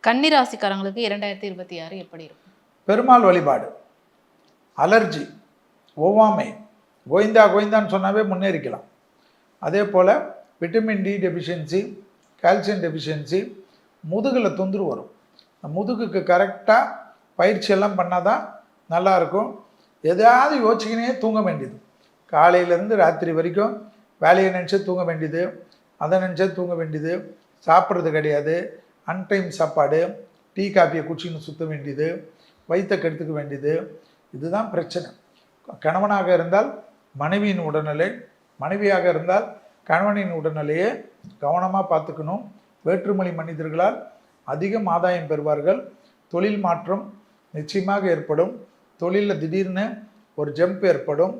கன்னி ராசிக்காரங்களுக்கு 2026 எப்படி இருக்கும்? பெருமாள் வழிபாடு, அலர்ஜி, ஒவ்வாமை, கோவிந்தா கோவிந்தான்னு சொன்னாவே முன்னேறிக்கலாம். அதே போல் vitamin D deficiency, calcium deficiency, முதுகில் தொந்தரவு வரும். முதுகுக்கு கரெக்டாக பயிற்சியெல்லாம் பண்ணால் தான் நல்லாயிருக்கும். எதாவது யோசிச்சுக்கினே தூங்க வேண்டியது. காலையிலேருந்து ராத்திரி வரைக்கும் வேலையை நினச்சி தூங்க வேண்டியது, அதை நினச்சே தூங்க வேண்டியது, சாப்பிட்றது கிடையாது, அன்டைம் சாப்பாடு, டீ காஃபியை குடிச்சின்னு சுற்ற வேண்டியது, வயிற்றை கெடுத்துக்க வேண்டியது. இதுதான் பிரச்சனை. கணவனாக இருந்தால் மனைவியின் உடல்நிலை, மனைவியாக இருந்தால் கணவனின் உடல்நிலையை கவனமாக பார்த்துக்கணும். வேற்றுமொழி மனிதர்களால் அதிகம் ஆதாயம் பெறுவார்கள். தொழில் மாற்றம் நிச்சயமாக ஏற்படும். தொழிலில் திடீர்னு ஒரு ஜம்ப் ஏற்படும்,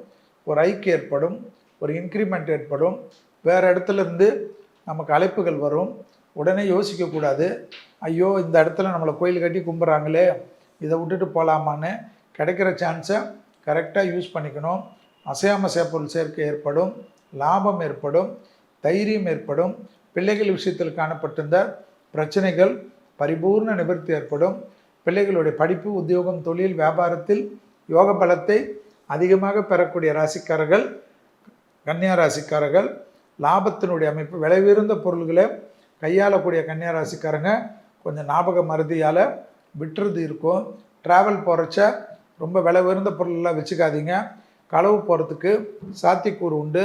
ஒரு ஐக் ஏற்படும், ஒரு இன்க்ரிமெண்ட் ஏற்படும். வேறு இடத்துலேருந்து நமக்கு அழைப்புகள் வரும். உடனே யோசிக்கக்கூடாது. ஐயோ இந்த இடத்துல நம்மளை கோயில் கட்டி கும்பிட்றாங்களே, இதை விட்டுட்டு போகலாமான்னு. கிடைக்கிற சான்ஸை கரெக்டாக யூஸ் பண்ணிக்கணும். அசையாமசைய பொருள் சேர்க்கை ஏற்படும், லாபம் ஏற்படும், தைரியம் ஏற்படும். பிள்ளைகள் விஷயத்தில் காணப்பட்டிருந்த பிரச்சனைகள் பரிபூர்ண நிவர்த்தி ஏற்படும். பிள்ளைகளுடைய படிப்பு, உத்தியோகம், தொழில், வியாபாரத்தில் யோக பலத்தை அதிகமாக பெறக்கூடிய ராசிக்காரர்கள் கன்னியா ராசிக்காரர்கள். லாபத்தினுடைய அமைப்பு, விலை உயர்ந்த பொருள்களை கையாளக்கூடிய கன்னியா ராசிக்காரங்க கொஞ்சம் ஞாபக மருதியால் விட்டுறது இருக்கும். ட்ராவல் போகிறச்ச ரொம்ப விலை உயர்ந்த பொருளெல்லாம் வச்சுக்காதீங்க. களவு போகிறதுக்கு சாத்தியக்கூறு உண்டு.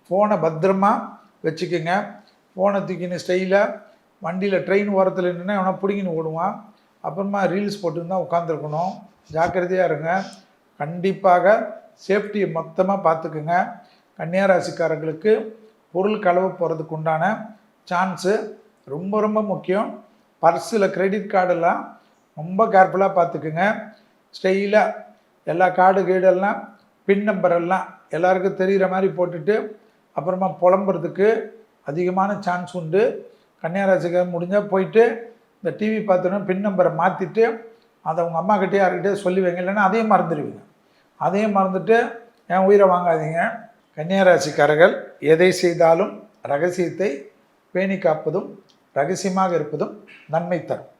ஃபோனை பத்திரமா வச்சுக்கோங்க. ஃபோனை தூக்கின்னு ஸ்டைலாக வண்டியில் ட்ரெயின் ஓரத்தில் நின்று அவனை பிடிங்கின்னு ஓடுவான். அப்புறமா ரீல்ஸ் போட்டுன்னு தான் உட்காந்துருக்கணும். ஜாக்கிரதையாக இருங்க. கண்டிப்பாக சேஃப்டியை மொத்தமாக பார்த்துக்குங்க. கன்னியா ராசிக்காரர்களுக்கு பொருள் களவு போகிறதுக்கு உண்டான சான்ஸு ரொம்ப ரொம்ப முக்கியம். பர்ஸில் கிரெடிட் கார்டெல்லாம் ரொம்ப கேர்ஃபுல்லாக பார்த்துக்குங்க. ஸ்டைலாக எல்லா கார்டு கீடெல்லாம் பின் நம்பரெல்லாம் எல்லாருக்கும் தெரிகிற மாதிரி போட்டுட்டு அப்புறமா புலம்புறதுக்கு அதிகமான சான்ஸ் உண்டு. கன்னியா ராசிக்காரர் முடிஞ்சால் போயிட்டு இந்த டிவி பார்த்தோன்னா பின் நம்பரை மாற்றிட்டு அதை உங்கள் அம்மா கிட்டே யார்கிட்டே சொல்லி வைங்க. இல்லைன்னா அதையும் மறந்துடுவீங்க. அதையும் மறந்துட்டு என் உயிரை வாங்காதீங்க. கன்னியா ராசிக்காரர்கள் எதை செய்தாலும் ரகசியத்தை பேணி காப்பதும் ரகசியமாக இருப்பதும் நன்மை தரும்.